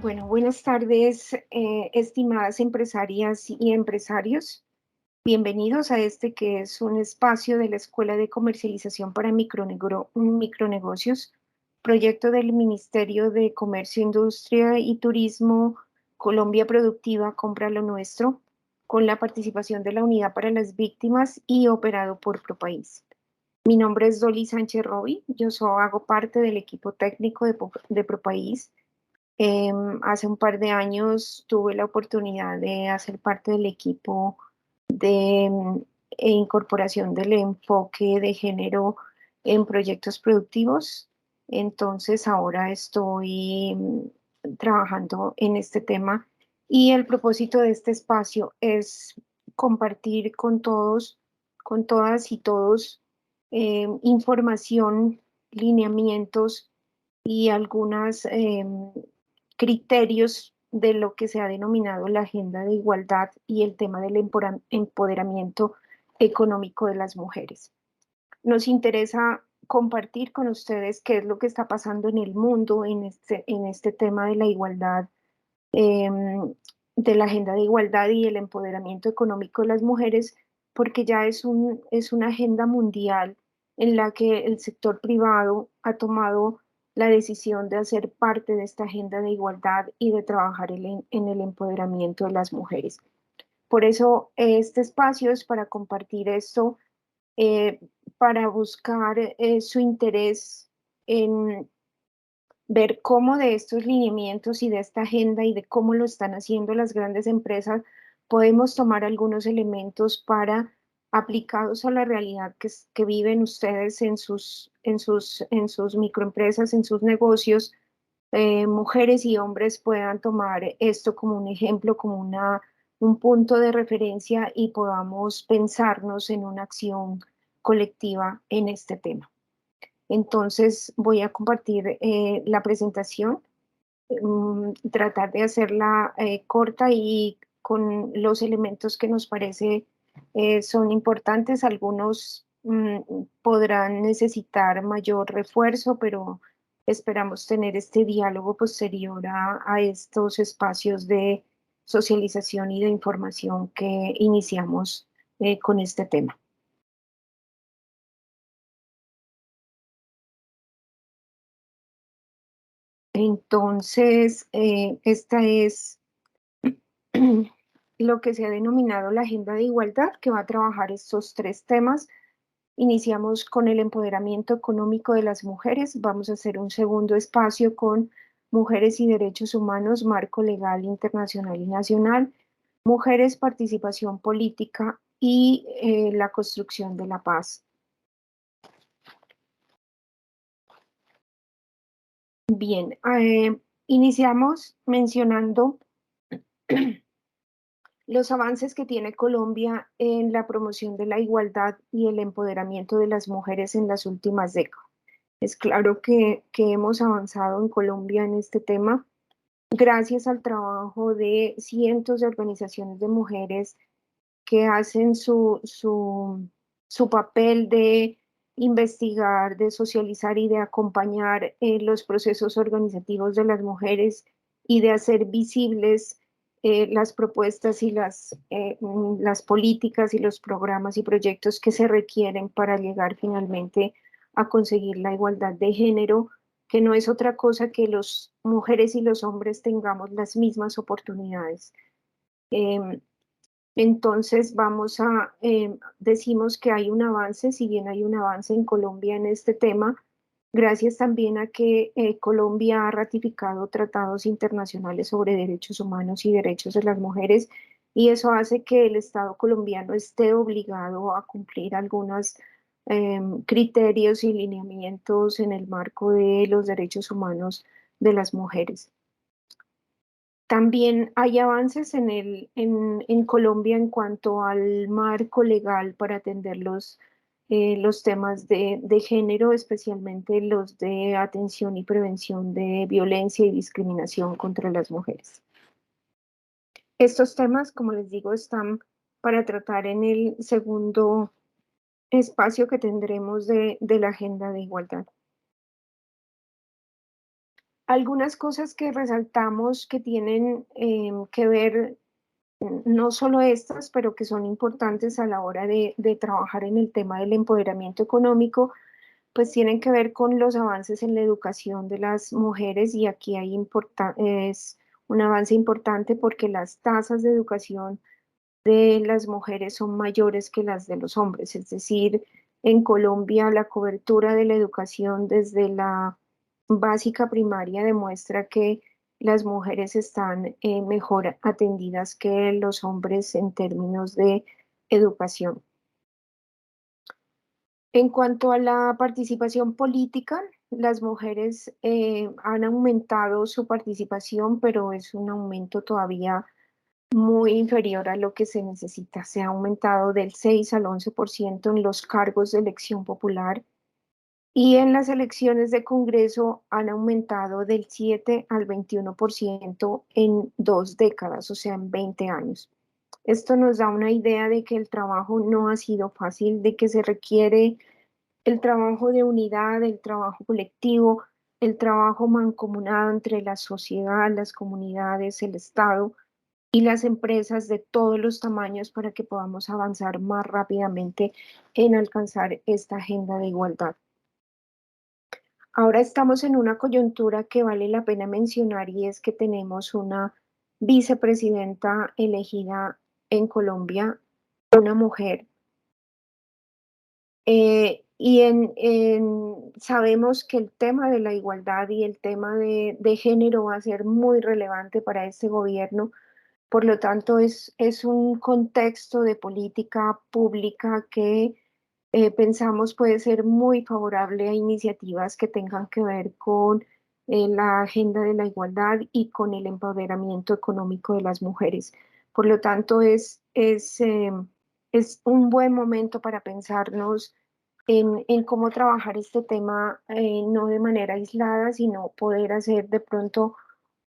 Bueno, buenas tardes, estimadas empresarias y empresarios. Bienvenidos a este que es un espacio de la Escuela de Comercialización para Micronegocios, proyecto del Ministerio de Comercio, Industria y Turismo, Colombia Productiva, Compra lo Nuestro, con la participación de la Unidad para las Víctimas y operado por ProPaís. Mi nombre es Dolly Sánchez Roby, hago parte del equipo técnico de ProPaís. Hace un par de años tuve la oportunidad de hacer parte del equipo de incorporación del enfoque de género en proyectos productivos. Entonces ahora estoy trabajando en este tema y el propósito de este espacio es compartir con todos, con todas y todos información, lineamientos y algunas criterios de lo que se ha denominado la agenda de igualdad y el tema del empoderamiento económico de las mujeres. Nos interesa compartir con ustedes qué es lo que está pasando en el mundo en este tema de la igualdad, de la agenda de igualdad y el empoderamiento económico de las mujeres, porque ya es una agenda mundial en la que el sector privado ha tomado la decisión de hacer parte de esta agenda de igualdad y de trabajar en el empoderamiento de las mujeres. Por eso este espacio es para compartir esto, eh, para buscar su interés en ver cómo de estos lineamientos y de esta agenda y de cómo lo están haciendo las grandes empresas, podemos tomar algunos elementos para aplicados a la realidad que viven ustedes en sus microempresas, en sus negocios, mujeres y hombres puedan tomar esto como un ejemplo, como un punto de referencia y podamos pensarnos en una acción colectiva en este tema. Entonces voy a compartir la presentación, tratar de hacerla corta y con los elementos que nos parece son importantes. Algunos podrán necesitar mayor refuerzo, pero esperamos tener este diálogo posterior a estos espacios de socialización y de información que iniciamos con este tema. Entonces, esta es lo que se ha denominado la agenda de igualdad, que va a trabajar estos tres temas. Iniciamos con el empoderamiento económico de las mujeres. Vamos a hacer un segundo espacio con mujeres y derechos humanos, marco legal internacional y nacional, mujeres, participación política y la construcción de la paz. Bien, iniciamos mencionando los avances que tiene Colombia en la promoción de la igualdad y el empoderamiento de las mujeres en las últimas décadas. Es claro que hemos avanzado en Colombia en este tema gracias al trabajo de cientos de organizaciones de mujeres que hacen su papel de investigar, de socializar y de acompañar los procesos organizativos de las mujeres y de hacer visibles las propuestas y las políticas y los programas y proyectos que se requieren para llegar finalmente a conseguir la igualdad de género, que no es otra cosa que las mujeres y los hombres tengamos las mismas oportunidades. Entonces decimos que hay un avance, si bien hay un avance en Colombia en este tema, gracias también a que Colombia ha ratificado tratados internacionales sobre derechos humanos y derechos de las mujeres, y eso hace que el Estado colombiano esté obligado a cumplir algunos criterios y lineamientos en el marco de los derechos humanos de las mujeres. También hay avances en Colombia en cuanto al marco legal para atender los temas de género, especialmente los de atención y prevención de violencia y discriminación contra las mujeres. Estos temas, como les digo, están para tratar en el segundo espacio que tendremos de la agenda de igualdad. Algunas cosas que resaltamos que tienen que ver, no solo estas, pero que son importantes a la hora de trabajar en el tema del empoderamiento económico, pues tienen que ver con los avances en la educación de las mujeres y aquí es un avance importante porque las tasas de educación de las mujeres son mayores que las de los hombres, es decir, en Colombia la cobertura de la educación desde la básica primaria demuestra que las mujeres están mejor atendidas que los hombres en términos de educación. En cuanto a la participación política, las mujeres han aumentado su participación, pero es un aumento todavía muy inferior a lo que se necesita. Se ha aumentado del 6 al 11% en los cargos de elección popular y en las elecciones de Congreso han aumentado del 7 al 21% en 2 décadas, o sea, en 20 años. Esto nos da una idea de que el trabajo no ha sido fácil, de que se requiere el trabajo de unidad, el trabajo colectivo, el trabajo mancomunado entre la sociedad, las comunidades, el Estado y las empresas de todos los tamaños para que podamos avanzar más rápidamente en alcanzar esta agenda de igualdad. Ahora estamos en una coyuntura que vale la pena mencionar y es que tenemos una vicepresidenta elegida en Colombia, una mujer. Sabemos que el tema de la igualdad y el tema de género va a ser muy relevante para este gobierno. Por lo tanto, es un contexto de política pública que pensamos puede ser muy favorable a iniciativas que tengan que ver con la agenda de la igualdad y con el empoderamiento económico de las mujeres. Por lo tanto, es un buen momento para pensarnos en cómo trabajar este tema, no de manera aislada, sino poder hacer de pronto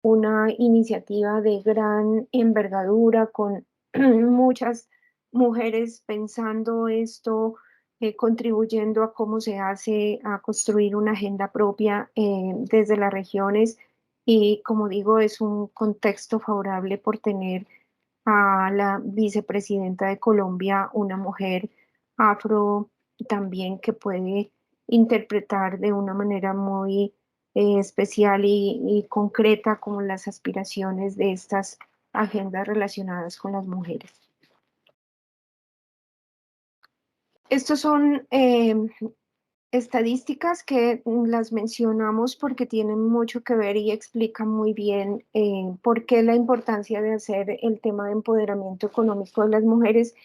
una iniciativa de gran envergadura con muchas mujeres pensando esto, contribuyendo a cómo se hace, a construir una agenda propia desde las regiones. Y como digo, es un contexto favorable por tener a la vicepresidenta de Colombia, una mujer afro también que puede interpretar de una manera muy especial y concreta como las aspiraciones de estas agendas relacionadas con las mujeres. Estos son estadísticas que las mencionamos porque tienen mucho que ver y explican muy bien por qué la importancia de hacer el tema de empoderamiento económico de las mujeres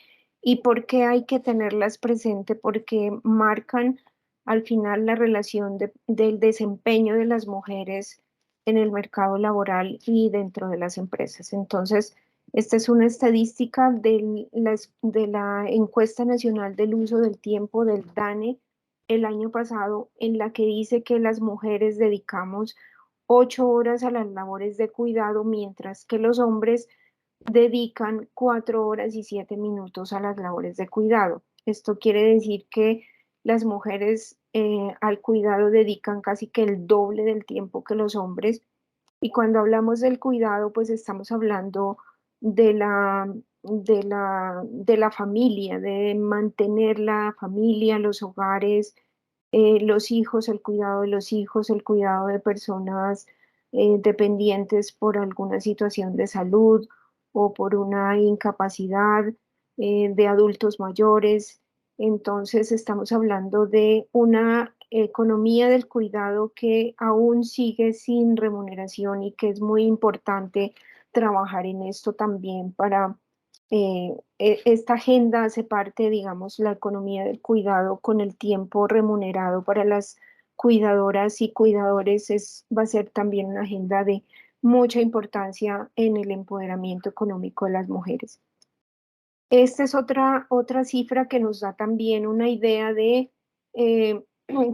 y por qué hay que tenerlas presente, porque marcan al final la relación del desempeño de las mujeres en el mercado laboral y dentro de las empresas. Entonces, esta es una estadística de la Encuesta Nacional del Uso del Tiempo del DANE el año pasado, en la que dice que las mujeres dedicamos 8 horas a las labores de cuidado, mientras que los hombres dedican 4 horas y 7 minutos a las labores de cuidado. Esto quiere decir que las mujeres al cuidado dedican casi que el doble del tiempo que los hombres. Y cuando hablamos del cuidado, pues estamos hablando de la familia, de mantener la familia, los hogares, los hijos, el cuidado de los hijos, el cuidado de personas dependientes por alguna situación de salud o por una incapacidad, de adultos mayores. Entonces estamos hablando de una economía del cuidado que aún sigue sin remuneración y que es muy importante trabajar en esto también para esta agenda hace parte, digamos, la economía del cuidado con el tiempo remunerado para las cuidadoras y cuidadores va a ser también una agenda de mucha importancia en el empoderamiento económico de las mujeres. Esta es otra cifra que nos da también una idea de eh,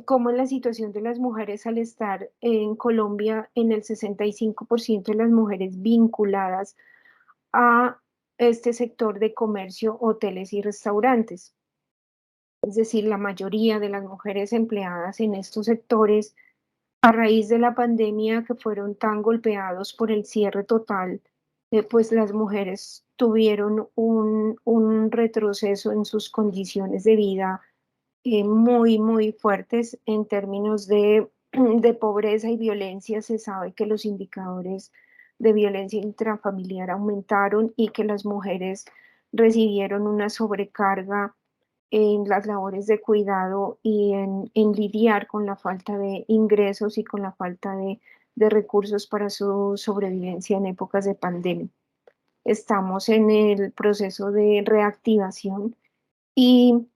cómo la situación de las mujeres al estar en Colombia, en el 65% de las mujeres vinculadas a este sector de comercio, hoteles y restaurantes. Es decir, la mayoría de las mujeres empleadas en estos sectores a raíz de la pandemia que fueron tan golpeados por el cierre total, pues las mujeres tuvieron un retroceso en sus condiciones de vida muy, muy fuertes en términos de pobreza y violencia. Se sabe que los indicadores de violencia intrafamiliar aumentaron y que las mujeres recibieron una sobrecarga en las labores de cuidado y en lidiar con la falta de ingresos y con la falta de recursos para su sobrevivencia en épocas de pandemia. Estamos en el proceso de reactivación y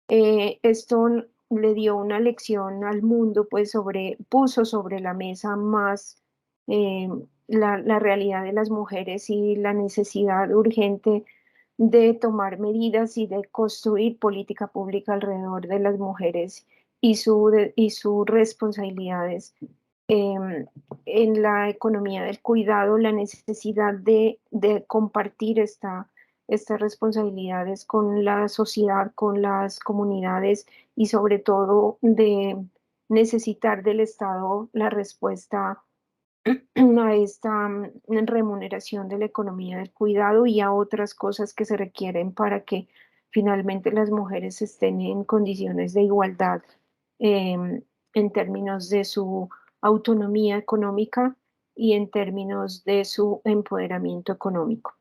esto le dio una lección al mundo, pues puso sobre la mesa más eh, la realidad de las mujeres y la necesidad urgente de tomar medidas y de construir política pública alrededor de las mujeres y sus responsabilidades en la economía del cuidado, la necesidad de compartir estas responsabilidades con la sociedad, con las comunidades y sobre todo de necesitar del Estado la respuesta a esta remuneración de la economía del cuidado y a otras cosas que se requieren para que finalmente las mujeres estén en condiciones de igualdad en términos de su autonomía económica y en términos de su empoderamiento económico.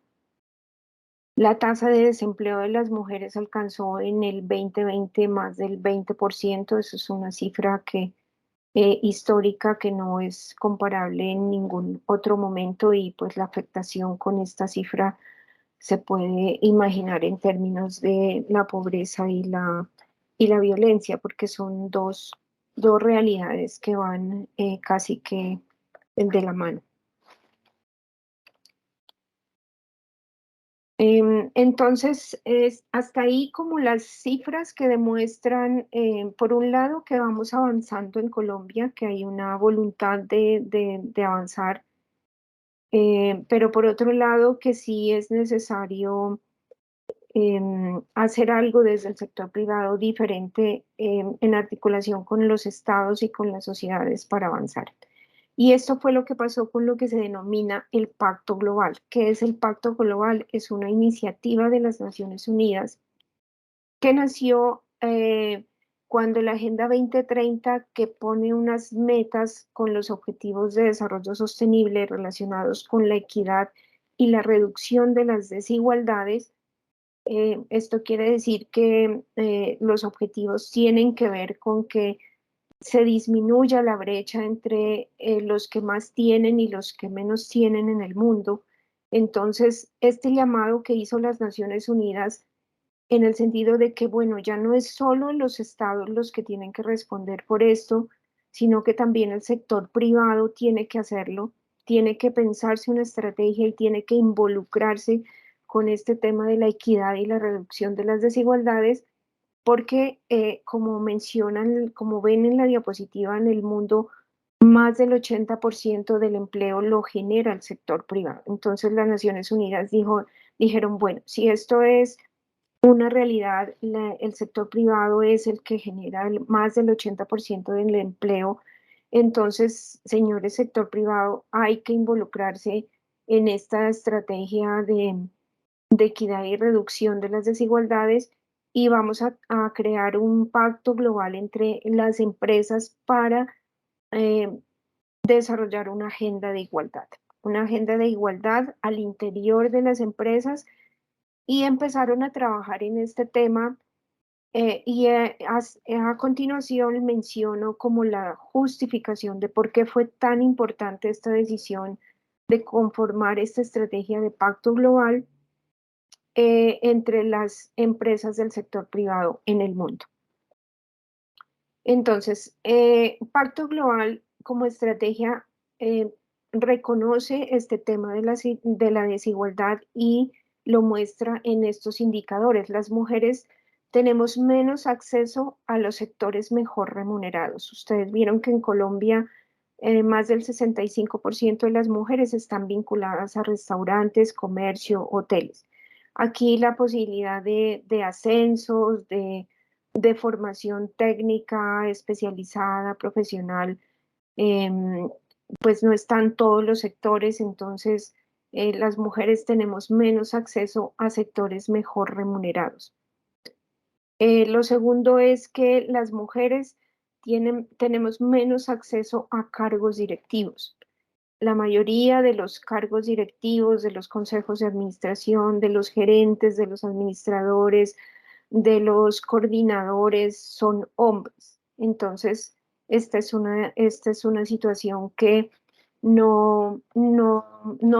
La tasa de desempleo de las mujeres alcanzó en el 2020 más del 20%. Eso es una cifra histórica que no es comparable en ningún otro momento y pues la afectación con esta cifra se puede imaginar en términos de la pobreza y la violencia, porque son dos realidades que van casi que de la mano. Entonces, hasta ahí como las cifras que demuestran, por un lado, que vamos avanzando en Colombia, que hay una voluntad de avanzar, pero por otro lado, que sí es necesario hacer algo desde el sector privado diferente en articulación con los estados y con las sociedades para avanzar. Y esto fue lo que pasó con lo que se denomina el Pacto Global. ¿Qué es el Pacto Global? Es una iniciativa de las Naciones Unidas que nació cuando la Agenda 2030, que pone unas metas con los objetivos de desarrollo sostenible relacionados con la equidad y la reducción de las desigualdades. Esto quiere decir que los objetivos tienen que ver con que se disminuya la brecha entre los que más tienen y los que menos tienen en el mundo. Entonces, este llamado que hizo las Naciones Unidas en el sentido de que, bueno, ya no es solo los estados los que tienen que responder por esto, sino que también el sector privado tiene que hacerlo, tiene que pensarse una estrategia y tiene que involucrarse con este tema de la equidad y la reducción de las desigualdades, porque como mencionan, como ven en la diapositiva, en el mundo más del 80% del empleo lo genera el sector privado. Entonces las Naciones Unidas dijeron, bueno, si esto es una realidad, el sector privado es el que genera más del 80% del empleo. Entonces, señores sector privado, hay que involucrarse en esta estrategia de equidad y reducción de las desigualdades y vamos a crear un pacto global entre las empresas para eh, desarrollar una agenda de igualdad al interior de las empresas y empezaron a trabajar en este tema a continuación menciono como la justificación de por qué fue tan importante esta decisión de conformar esta estrategia de pacto global entre las empresas del sector privado en el mundo. Entonces, pacto global como estrategia eh, reconoce este tema de la desigualdad y lo muestra en estos indicadores. Las mujeres tenemos menos acceso a los sectores mejor remunerados. Ustedes vieron que en Colombia más del 65% de las mujeres están vinculadas a restaurantes, comercio, hoteles. Aquí la posibilidad de ascensos, de formación técnica especializada, profesional, em, pues no están todos los sectores, entonces las mujeres tenemos menos acceso a sectores mejor remunerados. Lo segundo es que las mujeres tenemos menos acceso a cargos directivos. La mayoría de los cargos directivos, de los consejos de administración, de los gerentes, de los administradores, de los coordinadores son hombres. Entonces, esta es una situación que no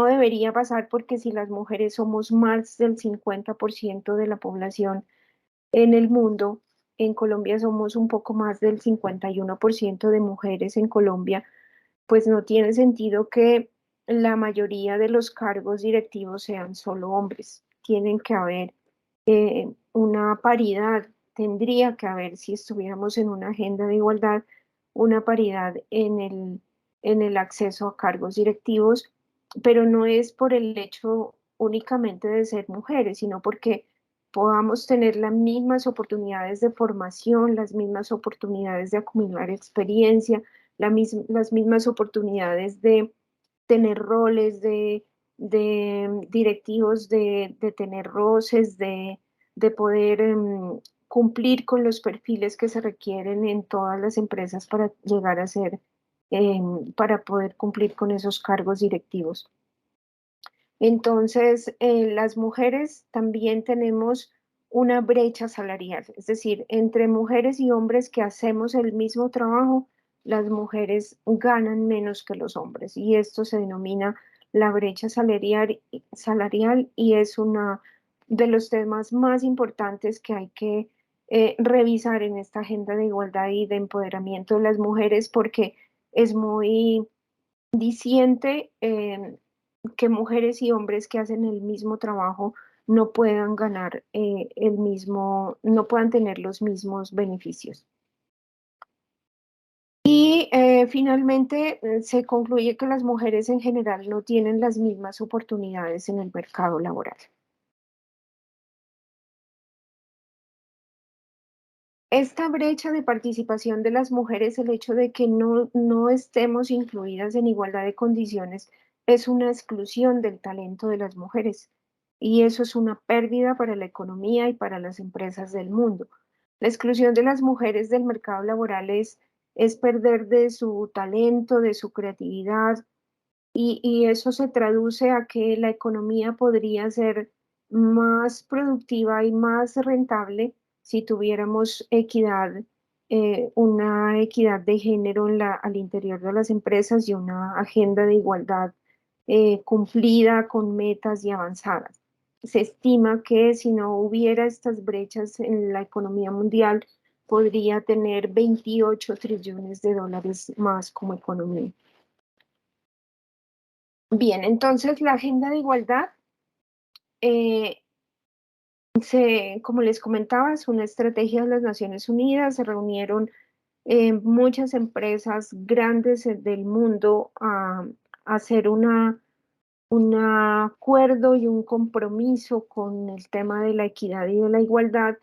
debería pasar, porque si las mujeres somos más del 50% de la población en el mundo, en Colombia somos un poco más del 51% de mujeres en Colombia, pues no tiene sentido que la mayoría de los cargos directivos sean solo hombres. Tienen que haber una paridad, tendría que haber, si estuviéramos en una agenda de igualdad, una paridad en el acceso a cargos directivos, pero no es por el hecho únicamente de ser mujeres, sino porque podamos tener las mismas oportunidades de formación, las mismas oportunidades de acumular experiencia, las mismas oportunidades de tener roles, de directivos, de tener roces, de poder cumplir con los perfiles que se requieren en todas las empresas para llegar a ser, para poder cumplir con esos cargos directivos. Entonces, las mujeres también tenemos una brecha salarial, es decir, entre mujeres y hombres que hacemos el mismo trabajo, las mujeres ganan menos que los hombres, y esto se denomina la brecha salarial, y es uno de los temas más importantes que hay que revisar en esta agenda de igualdad y de empoderamiento de las mujeres, porque es muy diciente que mujeres y hombres que hacen el mismo trabajo no puedan ganar no puedan tener los mismos beneficios. Y finalmente se concluye que las mujeres en general no tienen las mismas oportunidades en el mercado laboral. Esta brecha de participación de las mujeres, el hecho de que no estemos incluidas en igualdad de condiciones, es una exclusión del talento de las mujeres. Y eso es una pérdida para la economía y para las empresas del mundo. La exclusión de las mujeres del mercado laboral es perder de su talento, de su creatividad, y eso se traduce a que la economía podría ser más productiva y más rentable si tuviéramos equidad, una equidad de género al interior de las empresas y una agenda de igualdad cumplida con metas y avanzadas. Se estima que si no hubiera estas brechas en la economía mundial, podría tener 28 trillones de dólares más como economía. Bien, entonces la agenda de igualdad, eh, como les comentaba, es una estrategia de las Naciones Unidas. Se reunieron muchas empresas grandes del mundo a hacer un acuerdo y un compromiso con el tema de la equidad y de la igualdad.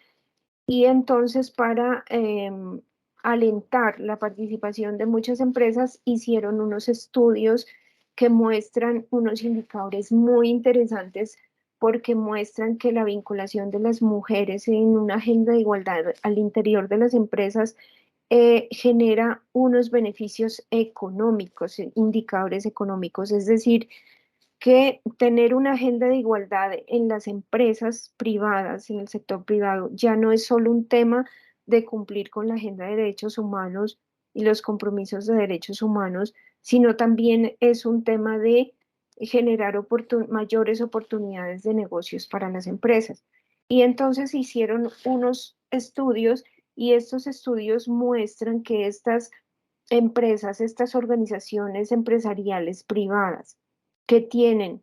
Y entonces, para alentar la participación de muchas empresas, hicieron unos estudios que muestran unos indicadores muy interesantes, porque muestran que la vinculación de las mujeres en una agenda de igualdad al interior de las empresas genera unos beneficios económicos, indicadores económicos. Es decir, que tener una agenda de igualdad en las empresas privadas, en el sector privado, ya no es solo un tema de cumplir con la agenda de derechos humanos y los compromisos de derechos humanos, sino también es un tema de generar mayores oportunidades de negocios para las empresas. Y entonces hicieron unos estudios, y estos estudios muestran que estas empresas, estas organizaciones empresariales privadas, que tienen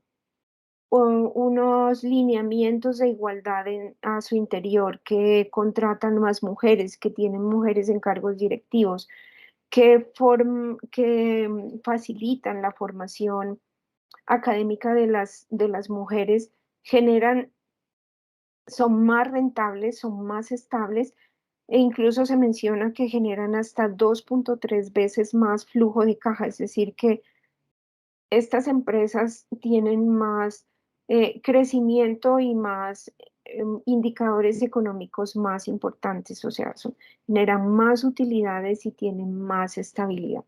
unos lineamientos de igualdad a su interior, que contratan más mujeres, que tienen mujeres en cargos directivos, que facilitan la formación académica de las mujeres, generan, son más rentables, son más estables, e incluso se menciona que generan hasta 2.3 veces más flujo de caja, es decir, que estas empresas tienen más crecimiento y más indicadores económicos más importantes, o sea, generan más utilidades y tienen más estabilidad.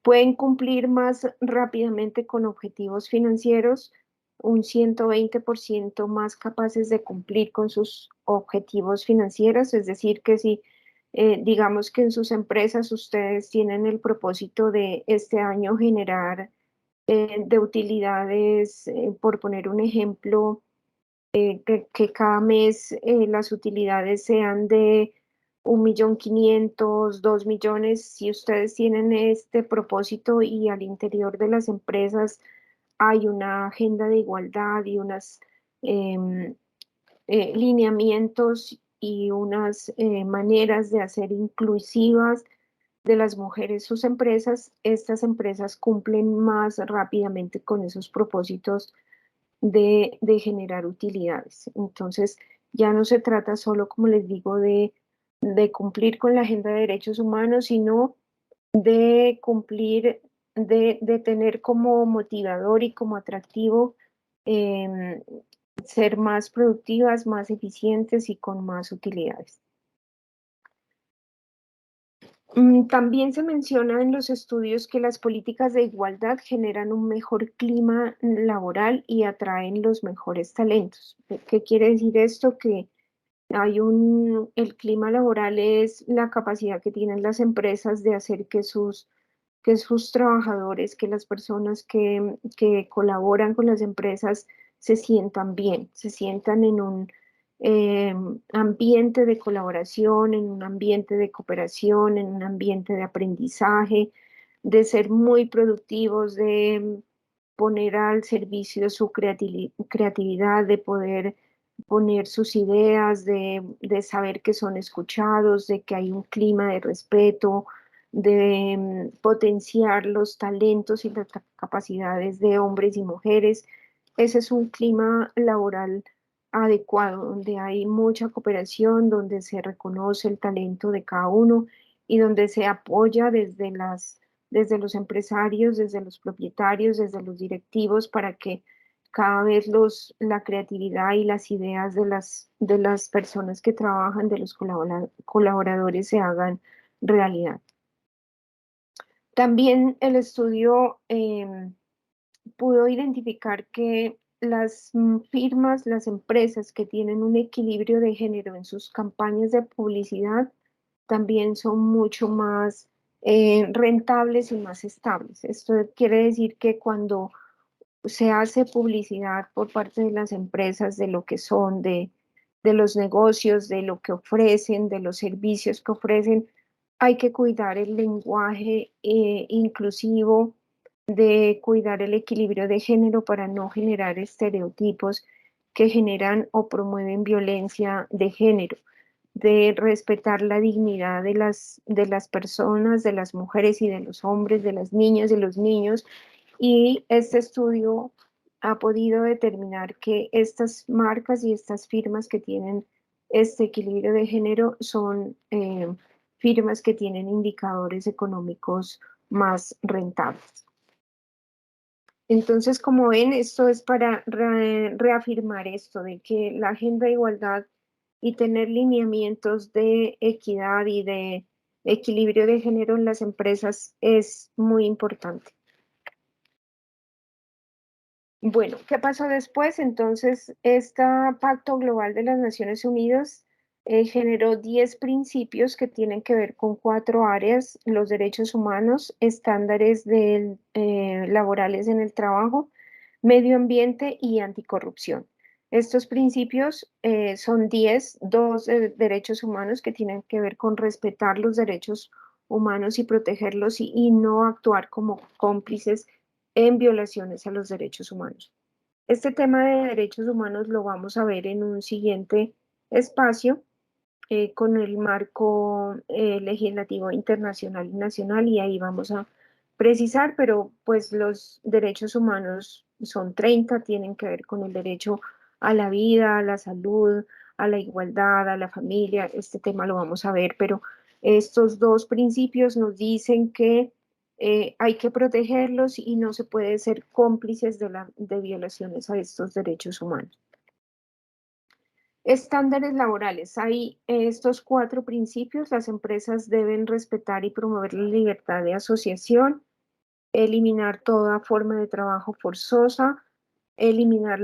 Pueden cumplir más rápidamente con objetivos financieros, un 120% más capaces de cumplir con sus objetivos financieros, es decir, que si digamos que en sus empresas ustedes tienen el propósito de este año generar de utilidades, por poner un ejemplo, que cada mes las utilidades sean de 1.500.000, 2 millones. Si ustedes tienen este propósito y al interior de las empresas hay una agenda de igualdad y unos lineamientos y unas maneras de hacer inclusivas de las mujeres sus empresas, estas empresas cumplen más rápidamente con esos propósitos de generar utilidades. Entonces, ya no se trata solo, como les digo, de cumplir con la agenda de derechos humanos, sino de cumplir, de tener como motivador y como atractivo em, ser más productivas, más eficientes y con más utilidades. También se menciona en los estudios que las políticas de igualdad generan un mejor clima laboral y atraen los mejores talentos. ¿Qué quiere decir esto? Que el clima laboral es la capacidad que tienen las empresas de hacer que sus trabajadores, que las personas que colaboran con las empresas se sientan bien, se sientan en un eh, ambiente de colaboración, en un ambiente de cooperación, en un ambiente de aprendizaje, de ser muy productivos, de poner al servicio su creatividad, de poder poner sus ideas, de saber que son escuchados, de que hay un clima de respeto, de potenciar los talentos y las capacidades de hombres y mujeres. Ese es un clima laboral adecuado, donde hay mucha cooperación, donde se reconoce el talento de cada uno y donde se apoya desde los empresarios, desde los propietarios, desde los directivos, para que cada vez la creatividad y las ideas de las personas que trabajan, de los colaboradores, se hagan realidad. También el estudio pudo identificar que las firmas, las empresas que tienen un equilibrio de género en sus campañas de publicidad también son mucho más rentables y más estables. Esto quiere decir que cuando se hace publicidad por parte de las empresas de lo que son, de los negocios, de lo que ofrecen, de los servicios que ofrecen, hay que cuidar el lenguaje inclusivo, de cuidar el equilibrio de género para no generar estereotipos que generan o promueven violencia de género, de respetar la dignidad de las personas, de las mujeres y de los hombres, de las niñas y los niños. Y este estudio ha podido determinar que estas marcas y estas firmas que tienen este equilibrio de género son firmas que tienen indicadores económicos más rentables. Entonces, como ven, esto es para reafirmar esto de que la agenda de igualdad y tener lineamientos de equidad y de equilibrio de género en las empresas es muy importante. Bueno, ¿qué pasó después? Entonces, este Pacto Global de las Naciones Unidas generó 10 principios que tienen que ver con 4 áreas: los derechos humanos, estándares laborales en el trabajo, medio ambiente y anticorrupción. Estos principios son 10, dos de derechos humanos que tienen que ver con respetar los derechos humanos y protegerlos y no actuar como cómplices en violaciones a los derechos humanos. Este tema de derechos humanos lo vamos a ver en un siguiente espacio con el marco legislativo internacional y nacional, y ahí vamos a precisar, pero pues los derechos humanos son 30, tienen que ver con el derecho a la vida, a la salud, a la igualdad, a la familia. Este tema lo vamos a ver, pero estos dos principios nos dicen que hay que protegerlos y no se puede ser cómplices de violaciones a estos derechos humanos. Estándares laborales. Hay estos cuatro principios. Las empresas deben respetar y promover la libertad de asociación, eliminar toda forma de trabajo forzosa, eliminar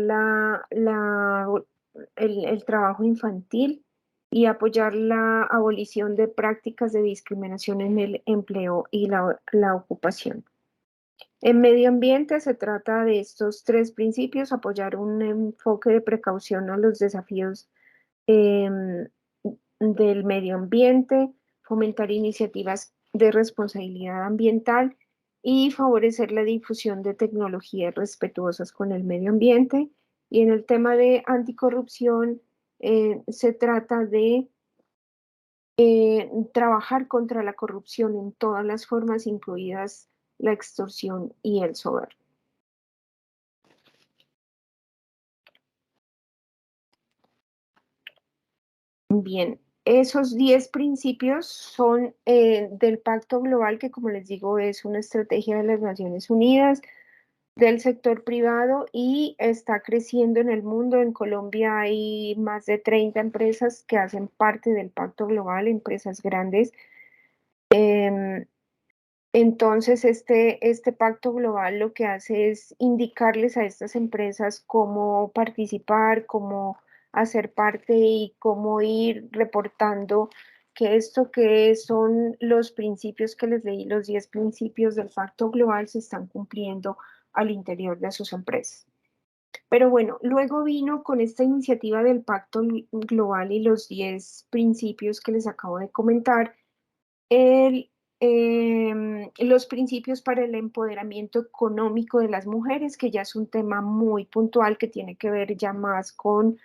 el trabajo infantil y apoyar la abolición de prácticas de discriminación en el empleo y la ocupación. En medio ambiente se trata de estos tres principios: apoyar un enfoque de precaución a los desafíos em, del medio ambiente, fomentar iniciativas de responsabilidad ambiental y favorecer la difusión de tecnologías respetuosas con el medio ambiente. Y en el tema de anticorrupción, se trata de trabajar contra la corrupción en todas las formas, incluidas la extorsión y el soborno. Bien, esos 10 principios son del Pacto Global, que como les digo es una estrategia de las Naciones Unidas, del sector privado y está creciendo en el mundo. En Colombia hay más de 30 empresas que hacen parte del Pacto Global, empresas grandes. Entonces, este pacto global lo que hace es indicarles a estas empresas cómo participar, cómo hacer parte y cómo ir reportando que esto que son los principios que les leí, los 10 principios del pacto global, se están cumpliendo al interior de sus empresas. Pero bueno, luego vino con esta iniciativa del pacto global y los 10 principios que les acabo de comentar, los principios para el empoderamiento económico de las mujeres, que ya es un tema muy puntual que tiene que ver ya más con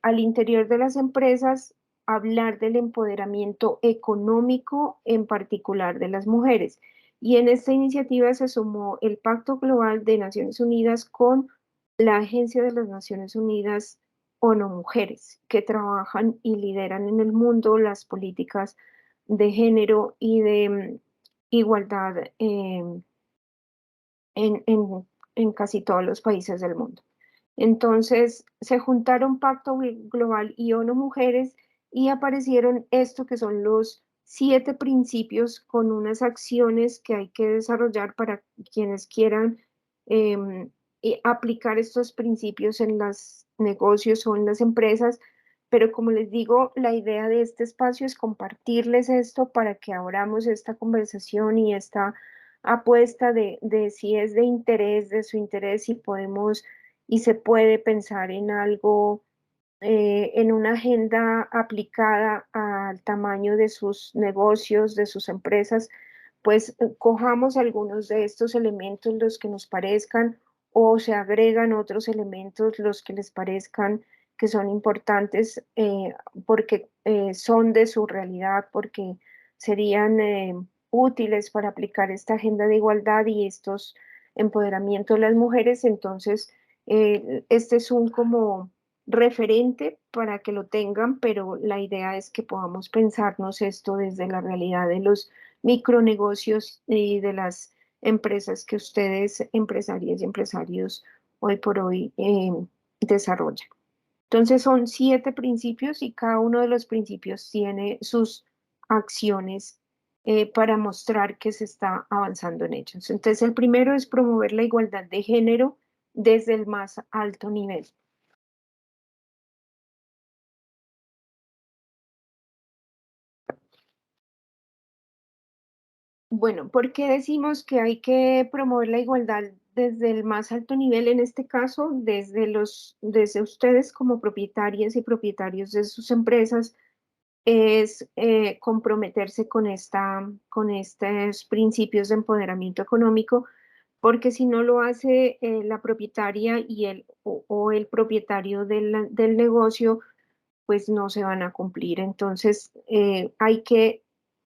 al interior de las empresas, hablar del empoderamiento económico, en particular de las mujeres. Y en esta iniciativa se sumó el Pacto Global de Naciones Unidas con la Agencia de las Naciones Unidas ONU Mujeres, que trabajan y lideran en el mundo las políticas de género y de igualdad en casi todos los países del mundo. Entonces se juntaron Pacto Global y ONU Mujeres y aparecieron esto que son los 7 principios con unas acciones que hay que desarrollar para quienes quieran aplicar estos principios en los negocios o en las empresas. Pero como les digo, la idea de este espacio es compartirles esto para que abramos esta conversación y esta apuesta de si es de interés, de su interés, si podemos y se puede pensar en algo, en una agenda aplicada al tamaño de sus negocios, de sus empresas. Pues cojamos algunos de estos elementos, los que nos parezcan, o se agregan otros elementos, los que les parezcan que son importantes, porque son de su realidad, porque serían útiles para aplicar esta agenda de igualdad y estos empoderamientos de las mujeres. Entonces, este es un como referente para que lo tengan, pero la idea es que podamos pensarnos esto desde la realidad de los micronegocios y de las empresas que ustedes, empresarias y empresarios, hoy por hoy desarrollan. Entonces son 7 principios y cada uno de los principios tiene sus acciones para mostrar que se está avanzando en ellos. Entonces el primero es promover la igualdad de género desde el más alto nivel. Bueno, ¿por qué decimos que hay que promover la igualdad desde el más alto nivel? En este caso, desde ustedes como propietarias y propietarios de sus empresas, es comprometerse con estos principios de empoderamiento económico, porque si no lo hace la propietaria o el propietario del negocio, pues no se van a cumplir. Entonces, hay que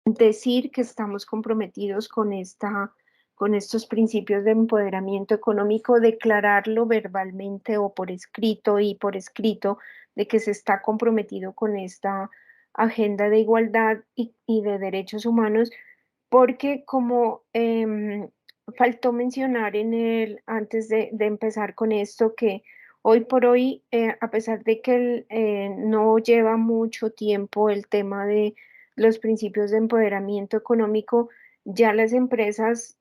decir que estamos comprometidos con esta con estos principios de empoderamiento económico, declararlo verbalmente o por escrito y por escrito de que se está comprometido con esta agenda de igualdad y de derechos humanos, porque como faltó mencionar antes de empezar con esto, que hoy por hoy, a pesar de que no lleva mucho tiempo el tema de los principios de empoderamiento económico, ya las empresas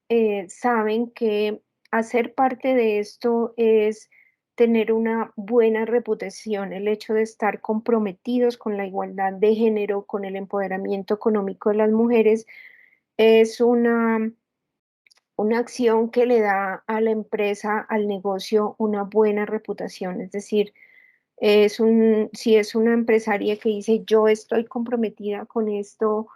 saben que hacer parte de esto es tener una buena reputación, el hecho de estar comprometidos con la igualdad de género, con el empoderamiento económico de las mujeres, es una acción que le da a la empresa, al negocio, una buena reputación. Es decir, si es una empresaria que dice yo estoy comprometida con esto,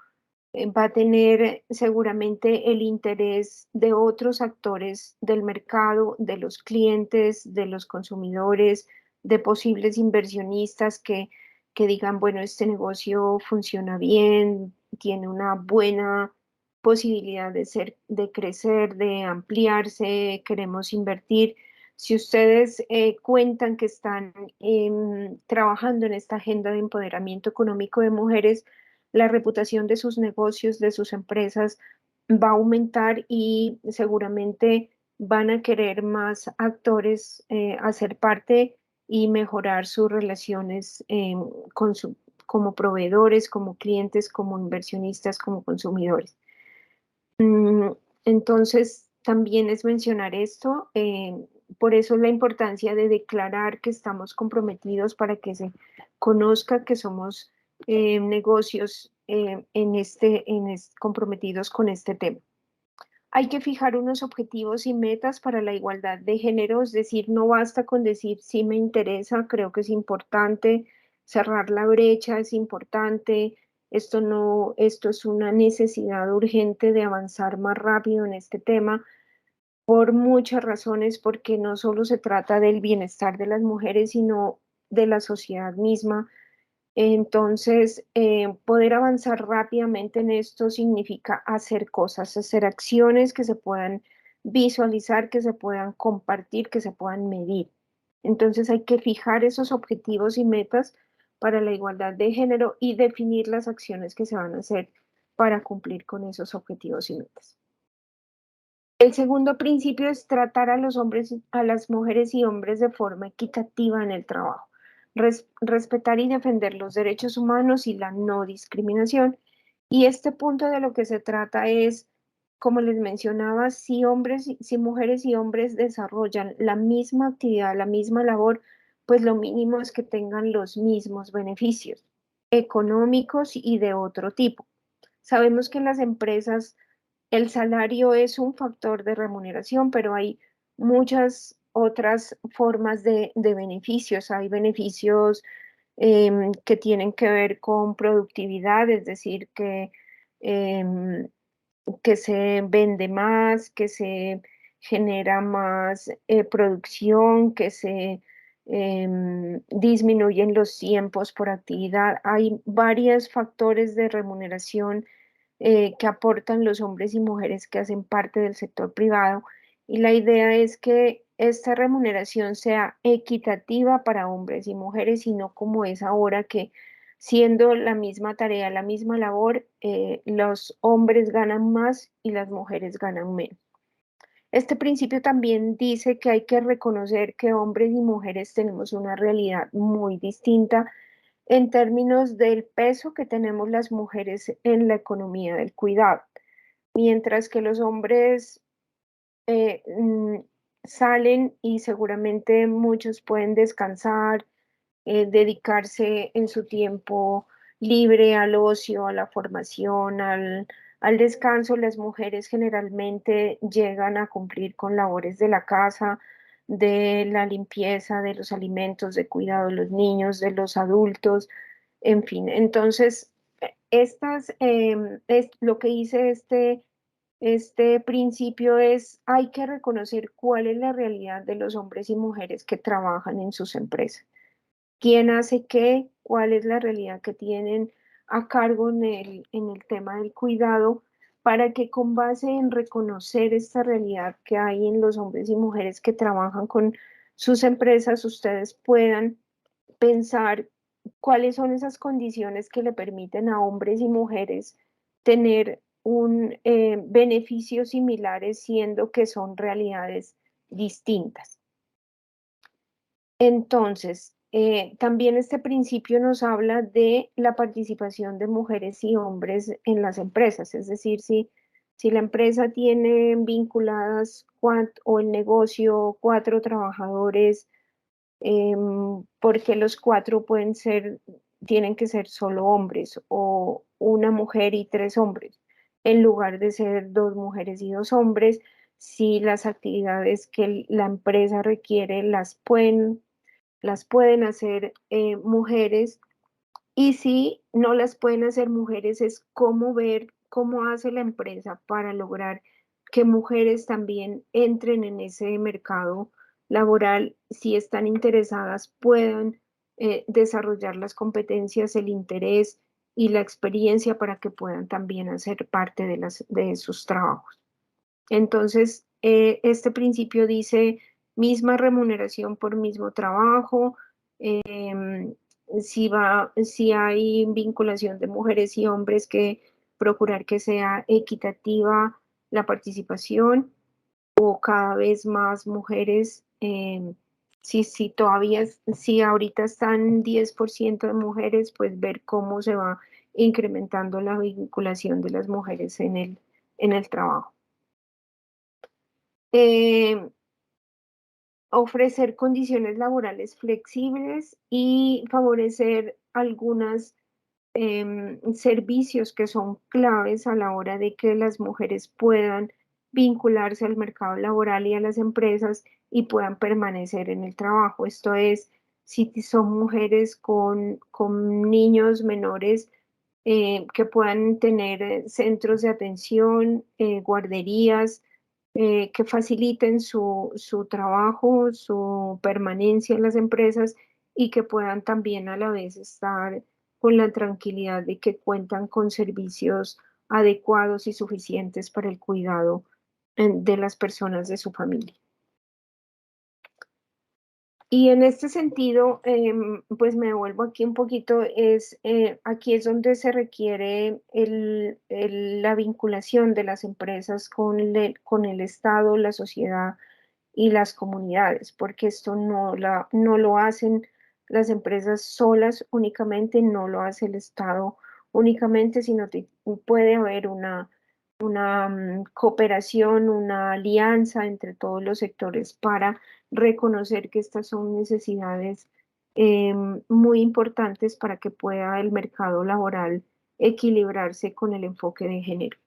va a tener seguramente el interés de otros actores del mercado, de los clientes, de los consumidores, de posibles inversionistas que digan, bueno, este negocio funciona bien, tiene una buena posibilidad de crecer, de ampliarse, queremos invertir. Si ustedes cuentan que están trabajando en esta agenda de empoderamiento económico de mujeres, la reputación de sus negocios, de sus empresas, va a aumentar y seguramente van a querer más actores hacer parte y mejorar sus relaciones como proveedores, como clientes, como inversionistas, como consumidores. Mm, entonces, también es mencionar esto, por eso la importancia de declarar que estamos comprometidos para que se conozca que somos negocios comprometidos con este tema. Hay que fijar unos objetivos y metas para la igualdad de género, es decir, no basta con decir sí me interesa, creo que es importante cerrar la brecha, es importante, esto no, esto es una necesidad urgente de avanzar más rápido en este tema por muchas razones, porque no solo se trata del bienestar de las mujeres, sino de la sociedad misma. Entonces, poder avanzar rápidamente en esto significa hacer cosas, hacer acciones que se puedan visualizar, que se puedan compartir, que se puedan medir. Entonces, hay que fijar esos objetivos y metas para la igualdad de género y definir las acciones que se van a hacer para cumplir con esos objetivos y metas. El segundo principio es tratar a los hombres, a las mujeres y hombres de forma equitativa en el trabajo. Respetar y defender los derechos humanos y la no discriminación. Y este punto de lo que se trata es, como les mencionaba, si mujeres y hombres desarrollan la misma actividad, la misma labor, pues lo mínimo es que tengan los mismos beneficios económicos y de otro tipo. Sabemos que en las empresas el salario es un factor de remuneración, pero hay muchas otras formas de beneficios. Hay beneficios que tienen que ver con productividad, es decir, em, que se vende más, que se genera más producción, que se disminuyen los tiempos por actividad. Hay varios factores de remuneración que aportan los hombres y mujeres que hacen parte del sector privado. Y la idea es que esta remuneración sea equitativa para hombres y mujeres y no como es ahora que siendo la misma tarea, la misma labor, los hombres ganan más y las mujeres ganan menos. Este principio también dice que hay que reconocer que hombres y mujeres tenemos una realidad muy distinta en términos del peso que tenemos las mujeres en la economía del cuidado. Mientras que los hombres eh, mm, salen y seguramente muchos pueden descansar, dedicarse en su tiempo libre al ocio, a la formación, al descanso. Las mujeres generalmente llegan a cumplir con labores de la casa, de la limpieza, de los alimentos, de cuidado de los niños, de los adultos, en fin. Entonces, es lo que dice este principio es, hay que reconocer cuál es la realidad de los hombres y mujeres que trabajan en sus empresas. ¿Quién hace qué? ¿Cuál es la realidad que tienen a cargo en el tema del cuidado? para que con base en reconocer esta realidad que hay en los hombres y mujeres que trabajan con sus empresas, ustedes puedan pensar cuáles son esas condiciones que le permiten a hombres y mujeres tener un beneficios similares, siendo que son realidades distintas. Entonces, también este principio nos habla de la participación de mujeres y hombres en las empresas, es decir, si la empresa tiene vinculadas o el negocio 4 trabajadores, porque los 4 tienen que ser solo hombres o una mujer y 3 hombres, en lugar de ser 2 mujeres y 2 hombres, si las actividades que la empresa requiere las pueden hacer mujeres, y si no las pueden hacer mujeres es cómo ver cómo hace la empresa para lograr que mujeres también entren en ese mercado laboral, si están interesadas, puedan desarrollar las competencias, el interés y la experiencia para que puedan también hacer parte de sus trabajos. Entonces, este principio dice misma remuneración por mismo trabajo. Si hay vinculación de mujeres y hombres, que procurar que sea equitativa la participación, o cada vez más mujeres. Si ahorita están 10% de mujeres, pues ver cómo se va incrementando la vinculación de las mujeres en el trabajo. Eh, Ofrecer condiciones laborales flexibles y favorecer algunos servicios que son claves a la hora de que las mujeres puedan vincularse al mercado laboral y a las empresas y puedan permanecer en el trabajo. Esto es, si son mujeres con niños menores, que puedan tener centros de atención, guarderías, que faciliten su trabajo, su permanencia en las empresas, y que puedan también a la vez estar con la tranquilidad de que cuentan con servicios adecuados y suficientes para el cuidado de las personas de su familia. Y en este sentido, pues me devuelvo aquí un poquito, aquí es donde se requiere la vinculación de las empresas con el Estado, la sociedad y las comunidades, porque esto no lo hacen las empresas solas únicamente, no lo hace el Estado únicamente, sino que puede haber una cooperación, una alianza entre todos los sectores para reconocer que estas son necesidades muy importantes para que pueda el mercado laboral equilibrarse con el enfoque de género.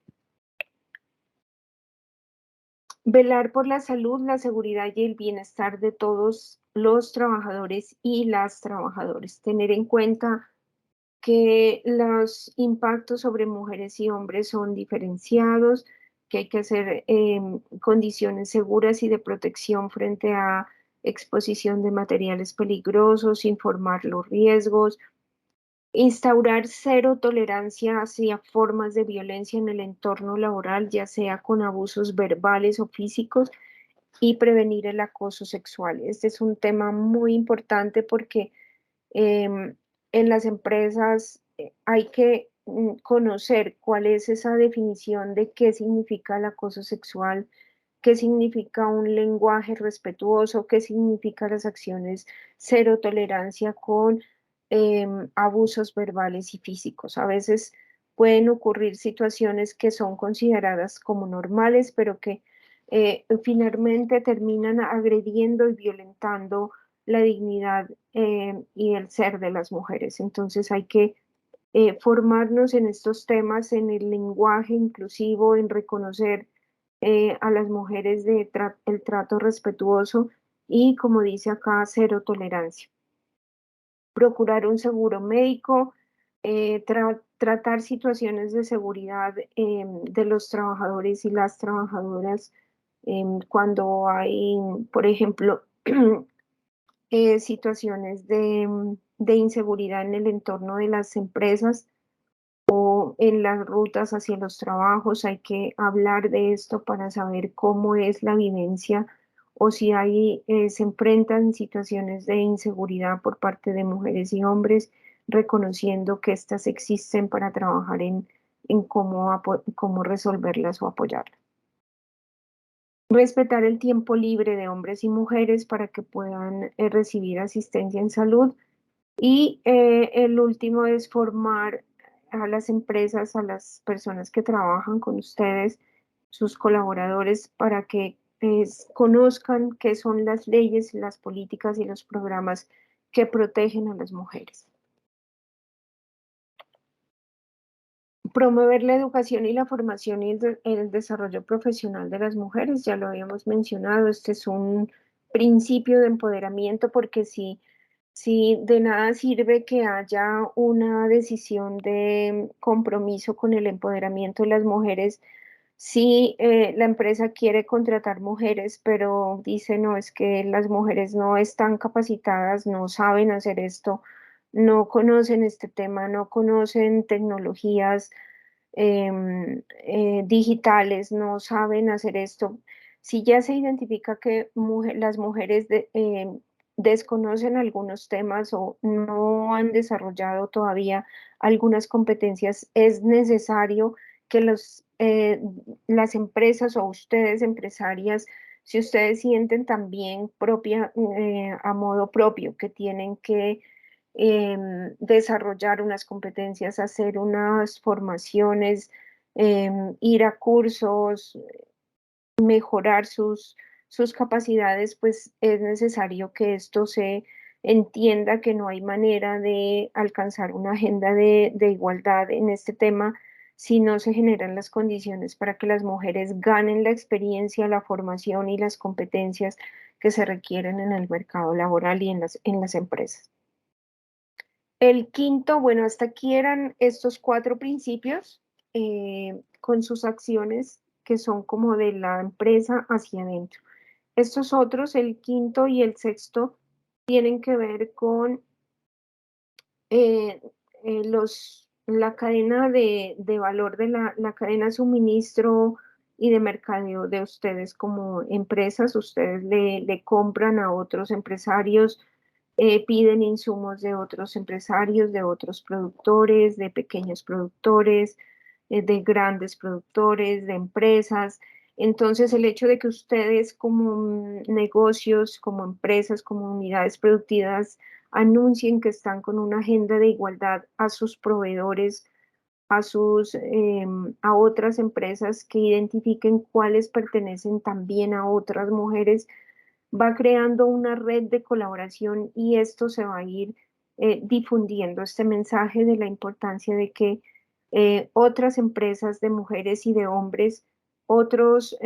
Velar por la salud, la seguridad y el bienestar de todos los trabajadores y las trabajadoras. Tener en cuenta que los impactos sobre mujeres y hombres son diferenciados, que hay que hacer condiciones seguras y de protección frente a exposición de materiales peligrosos, informar los riesgos, instaurar cero tolerancia hacia formas de violencia en el entorno laboral, ya sea con abusos verbales o físicos, y prevenir el acoso sexual. Este es un tema muy importante porque en las empresas hay que conocer cuál es esa definición de qué significa el acoso sexual, qué significa un lenguaje respetuoso, qué significa las acciones cero tolerancia con abusos verbales y físicos. A veces pueden ocurrir situaciones que son consideradas como normales, pero que finalmente terminan agrediendo y violentando la dignidad y el ser de las mujeres. Entonces hay que formarnos en estos temas, en el lenguaje inclusivo, en reconocer a las mujeres el trato respetuoso y, como dice acá, cero tolerancia. Procurar un seguro médico, tratar situaciones de seguridad de los trabajadores y las trabajadoras cuando hay, por ejemplo, situaciones de inseguridad en el entorno de las empresas, o en las rutas hacia los trabajos hay que hablar de esto para saber cómo es la vivencia o si hay, se enfrentan situaciones de inseguridad por parte de mujeres y hombres, reconociendo que éstas existen para trabajar en cómo resolverlas o apoyarlas. Respetar el tiempo libre de hombres y mujeres para que puedan recibir asistencia en salud. Y el último es formar a las empresas, a las personas que trabajan con ustedes, sus colaboradores, para que conozcan qué son las leyes, las políticas y los programas que protegen a las mujeres. Promover la educación y la formación y el desarrollo profesional de las mujeres, ya lo habíamos mencionado, este es un principio de empoderamiento porque si de nada sirve que haya una decisión de compromiso con el empoderamiento de las mujeres, si la empresa quiere contratar mujeres, pero dice, no, es que las mujeres no están capacitadas, no saben hacer esto, no conocen este tema, no conocen tecnologías digitales, no saben hacer esto. Si ya se identifica que las mujeres desconocen algunos temas o no han desarrollado todavía algunas competencias, es necesario que las empresas o ustedes empresarias, si ustedes sienten también a modo propio que tienen que desarrollar unas competencias, hacer unas formaciones, ir a cursos, mejorar sus capacidades, pues es necesario que esto se entienda que no hay manera de alcanzar una agenda de igualdad en este tema si no se generan las condiciones para que las mujeres ganen la experiencia, la formación y las competencias que se requieren en el mercado laboral y en las empresas. El quinto, bueno, hasta aquí eran estos cuatro principios con sus acciones que son como de la empresa hacia adentro. Estos otros, el quinto y el sexto, tienen que ver con eh, la cadena de valor de la cadena de suministro y de mercadeo de ustedes como empresas. Ustedes le compran a otros empresarios, piden insumos de otros empresarios, de otros productores, de pequeños productores, de grandes productores, de empresas. Entonces, el hecho de que ustedes como negocios, como empresas, como unidades productivas, anuncien que están con una agenda de igualdad a sus proveedores, a otras empresas que identifiquen cuáles pertenecen también a otras mujeres, va creando una red de colaboración y esto se va a ir difundiendo este mensaje de la importancia de que otras empresas de mujeres y de hombres, otras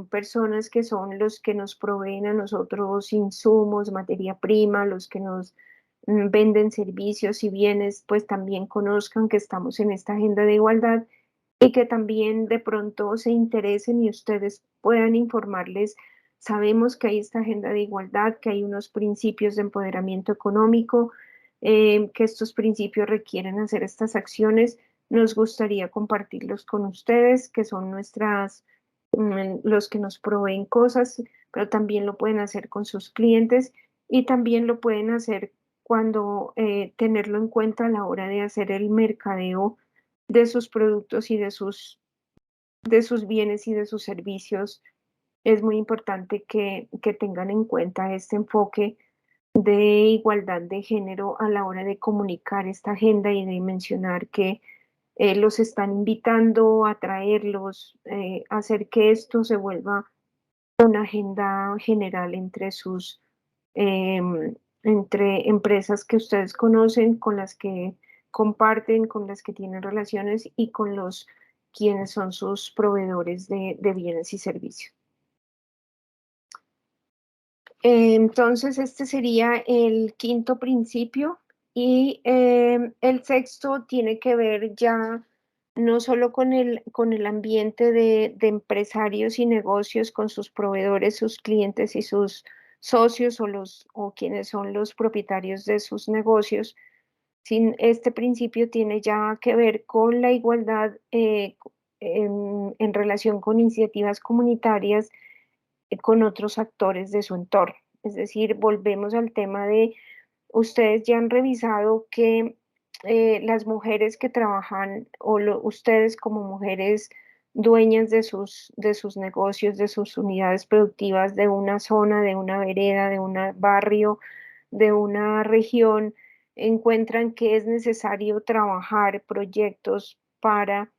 personas que son los que nos proveen a nosotros insumos, materia prima, los que nos venden servicios y bienes, pues también conozcan que estamos en esta agenda de igualdad y que también de pronto se interesen y ustedes puedan informarles. Sabemos que hay esta agenda de igualdad, que hay unos principios de empoderamiento económico, que estos principios requieren hacer estas acciones. Nos gustaría compartirlos con ustedes, que son los que nos proveen cosas, pero también lo pueden hacer con sus clientes y también lo pueden hacer cuando tenerlo en cuenta a la hora de hacer el mercadeo de sus productos y de sus bienes y de sus servicios. Es muy importante que tengan en cuenta este enfoque de igualdad de género a la hora de comunicar esta agenda y de mencionar que los están invitando a traerlos, hacer que esto se vuelva una agenda general entre empresas que ustedes conocen, con las que comparten, con las que tienen relaciones y con los quienes son sus proveedores de bienes y servicios. Entonces, este sería el quinto principio y el sexto tiene que ver ya no solo con el ambiente de empresarios y negocios, con sus proveedores, sus clientes y sus socios o quienes son los propietarios de sus negocios, Este principio tiene ya que ver con la igualdad en relación con iniciativas comunitarias con otros actores de su entorno. Es decir, volvemos al tema de, ustedes ya han revisado que las mujeres que trabajan o ustedes como mujeres dueñas de sus negocios, de sus unidades productivas, de una zona, de una vereda, de un barrio, de una región, encuentran que es necesario trabajar proyectos para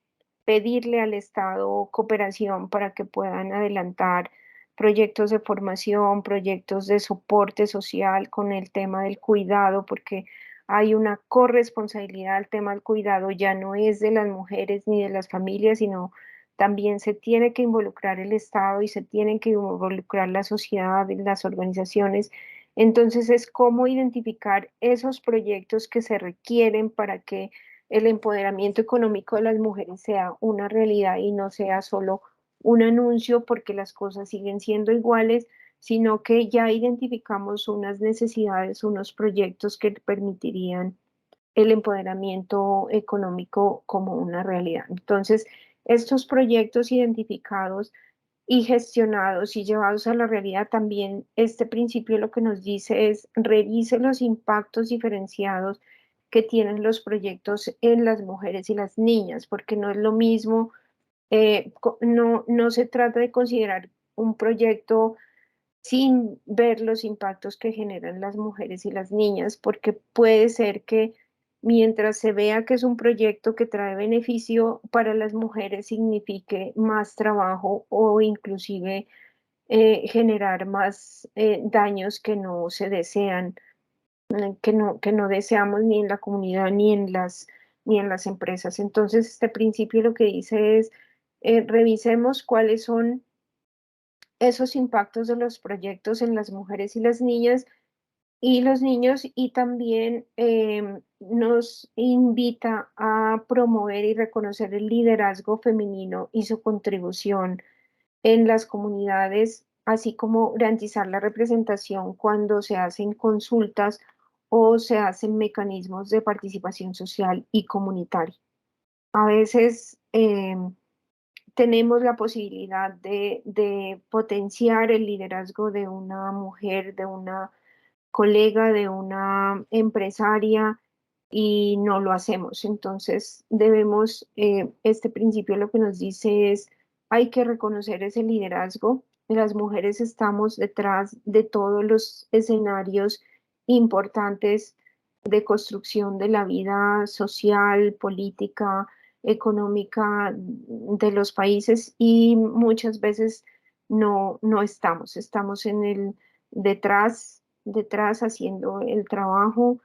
pedirle al Estado cooperación para que puedan adelantar proyectos de formación, proyectos de soporte social con el tema del cuidado, porque hay una corresponsabilidad al tema del cuidado, ya no es de las mujeres ni de las familias, sino también se tiene que involucrar el Estado y se tienen que involucrar la sociedad y las organizaciones. Entonces es cómo identificar esos proyectos que se requieren para que el empoderamiento económico de las mujeres sea una realidad y no sea solo un anuncio porque las cosas siguen siendo iguales, sino que ya identificamos unas necesidades, unos proyectos que permitirían el empoderamiento económico como una realidad. Entonces, estos proyectos identificados y gestionados y llevados a la realidad, también este principio lo que nos dice es revise los impactos diferenciados que tienen los proyectos en las mujeres y las niñas, porque no es lo mismo, no se trata de considerar un proyecto sin ver los impactos que generan las mujeres y las niñas, porque puede ser que mientras se vea que es un proyecto que trae beneficio para las mujeres, signifique más trabajo o inclusive generar más daños que no se desean, que no deseamos ni en la comunidad ni en las empresas. Entonces, este principio lo que dice es, revisemos cuáles son esos impactos de los proyectos en las mujeres y las niñas y los niños, y también nos invita a promover y reconocer el liderazgo femenino y su contribución en las comunidades, así como garantizar la representación cuando se hacen consultas o se hacen mecanismos de participación social y comunitaria. A veces tenemos la posibilidad de potenciar el liderazgo de una mujer, de una colega, de una empresaria y no lo hacemos. Entonces debemos, este principio lo que nos dice es, hay que reconocer ese liderazgo. Las mujeres estamos detrás de todos los escenarios importantes de construcción de la vida social, política, económica de los países y muchas veces no estamos, estamos en el detrás haciendo el trabajo,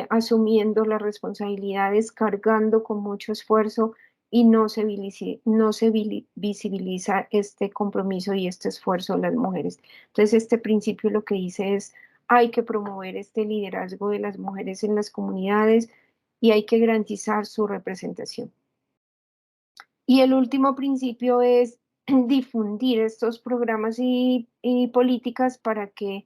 asumiendo las responsabilidades, cargando con mucho esfuerzo y no se visibiliza este compromiso y este esfuerzo de las mujeres. Entonces, este principio lo que dice es, hay que promover este liderazgo de las mujeres en las comunidades y hay que garantizar su representación. Y el último principio es difundir estos programas y políticas para que,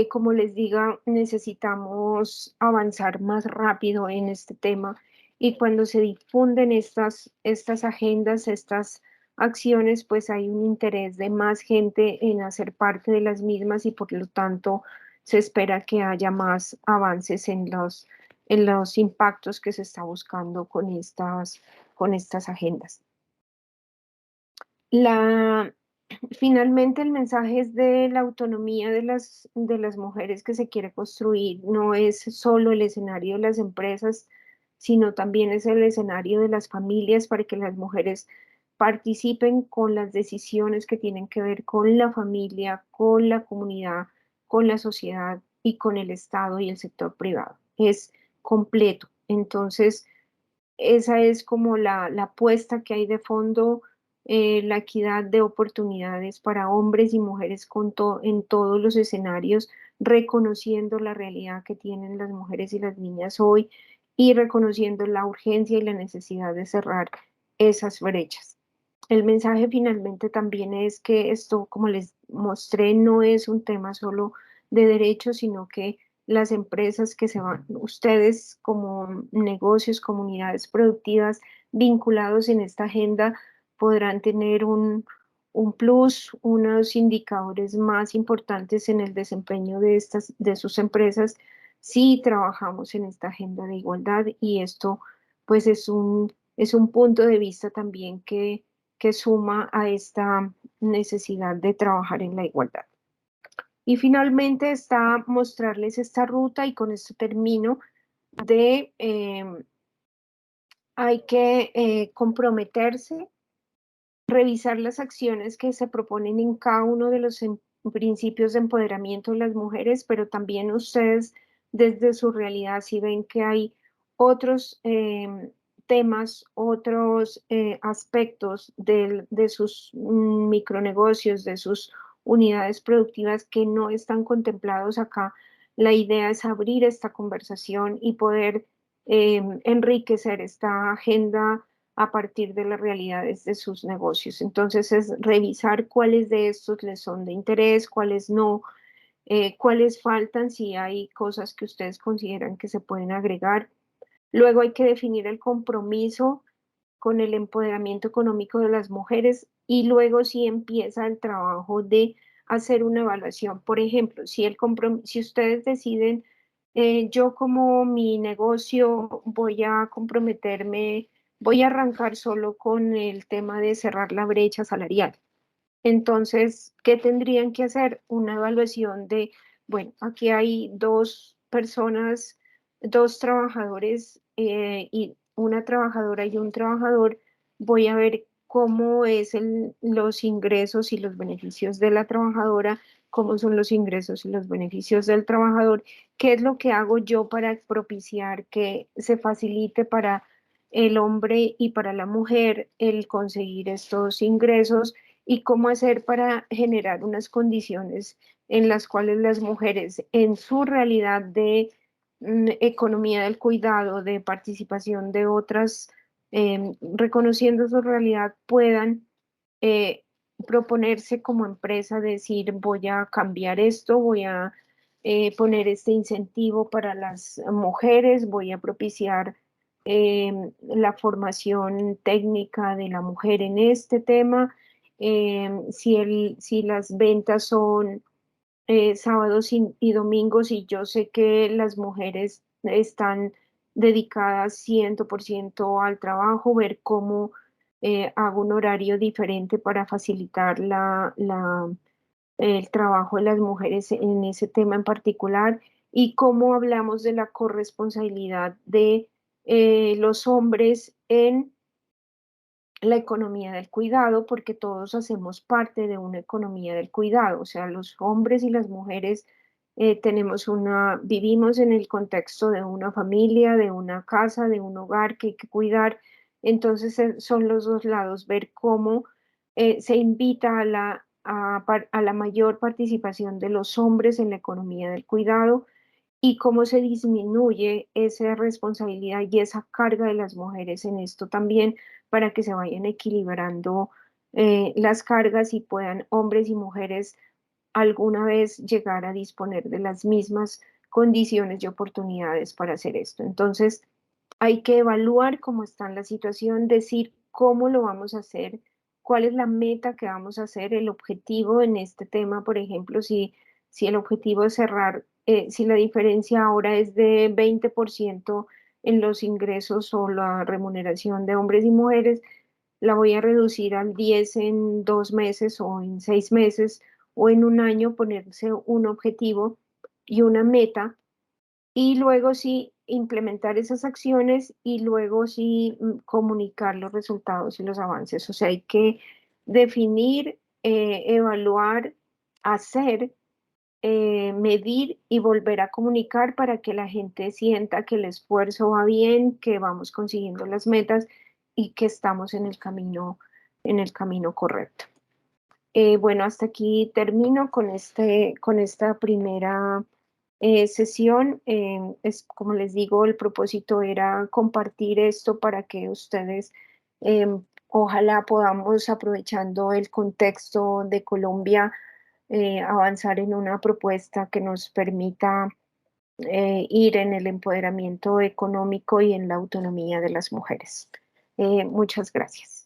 como les diga, necesitamos avanzar más rápido en este tema. Y cuando se difunden estas agendas, estas acciones, pues hay un interés de más gente en hacer parte de las mismas y por lo tanto se espera que haya más avances en los impactos que se está buscando con estas agendas. La, Finalmente, el mensaje es de la autonomía de las mujeres que se quiere construir. No es solo el escenario de las empresas, sino también es el escenario de las familias para que las mujeres participen con las decisiones que tienen que ver con la familia, con la comunidad, con la sociedad y con el Estado y el sector privado. Es completo. Entonces, esa es como la apuesta que hay de fondo, la equidad de oportunidades para hombres y mujeres en todos los escenarios, reconociendo la realidad que tienen las mujeres y las niñas hoy y reconociendo la urgencia y la necesidad de cerrar esas brechas. El mensaje finalmente también es que esto, como les mostré, no es un tema solo de derechos, sino que las empresas que se van, ustedes como negocios, comunidades productivas vinculados en esta agenda podrán tener un plus, unos indicadores más importantes en el desempeño de sus empresas si trabajamos en esta agenda de igualdad y esto pues es un punto de vista también que suma a esta necesidad de trabajar en la igualdad. Y finalmente está mostrarles esta ruta y con esto termino de hay que comprometerse, revisar las acciones que se proponen en cada uno de los principios de empoderamiento de las mujeres, pero también ustedes desde su realidad si ven que hay otros temas, otros aspectos de sus micronegocios, de sus unidades productivas que no están contemplados acá. La idea es abrir esta conversación y poder enriquecer esta agenda a partir de las realidades de sus negocios. Entonces es revisar cuáles de estos les son de interés, cuáles no, cuáles faltan, si hay cosas que ustedes consideran que se pueden agregar. Luego hay que definir el compromiso con el empoderamiento económico de las mujeres y luego sí empieza el trabajo de hacer una evaluación. Por ejemplo, si ustedes deciden, yo como mi negocio voy a comprometerme, voy a arrancar solo con el tema de cerrar la brecha salarial. Entonces, ¿qué tendrían que hacer? Una evaluación de, bueno, aquí hay dos personas, dos trabajadores y una trabajadora y un trabajador. Voy a ver cómo es los ingresos y los beneficios de la trabajadora, cómo son los ingresos y los beneficios del trabajador, qué es lo que hago yo para propiciar que se facilite para el hombre y para la mujer el conseguir estos ingresos y cómo hacer para generar unas condiciones en las cuales las mujeres en su realidad de economía del cuidado, de participación de otras, reconociendo su realidad, puedan eh, proponerse como empresa, decir voy a cambiar esto, voy a poner este incentivo para las mujeres, voy a propiciar la formación técnica de la mujer en este tema. Si las ventas son sábados y domingos y yo sé que las mujeres están dedicadas 100% al trabajo, ver cómo hago un horario diferente para facilitar el trabajo de las mujeres en ese tema en particular y cómo hablamos de la corresponsabilidad de los hombres en la economía del cuidado, porque todos hacemos parte de una economía del cuidado, o sea, los hombres y las mujeres vivimos en el contexto de una familia, de una casa, de un hogar que hay que cuidar. Entonces son los dos lados, ver cómo se invita a la mayor participación de los hombres en la economía del cuidado y cómo se disminuye esa responsabilidad y esa carga de las mujeres en esto también para que se vayan equilibrando las cargas y puedan hombres y mujeres alguna vez llegar a disponer de las mismas condiciones y oportunidades para hacer esto. Entonces, hay que evaluar cómo está la situación, decir cómo lo vamos a hacer, cuál es la meta que vamos a hacer, el objetivo en este tema, por ejemplo, si el objetivo es cerrar, si la diferencia ahora es de 20% en los ingresos o la remuneración de hombres y mujeres, la voy a reducir al 10 en 2 meses o en 6 meses o en un año, ponerse un objetivo y una meta y luego sí implementar esas acciones y luego sí comunicar los resultados y los avances. O sea, hay que definir, evaluar, hacer, medir y volver a comunicar para que la gente sienta que el esfuerzo va bien, que vamos consiguiendo las metas y que estamos en el camino correcto. Bueno, hasta aquí termino con esta primera sesión. Como les digo, el propósito era compartir esto para que ustedes, ojalá podamos, aprovechando el contexto de Colombia, avanzar en una propuesta que nos permita ir en el empoderamiento económico y en la autonomía de las mujeres. Muchas gracias.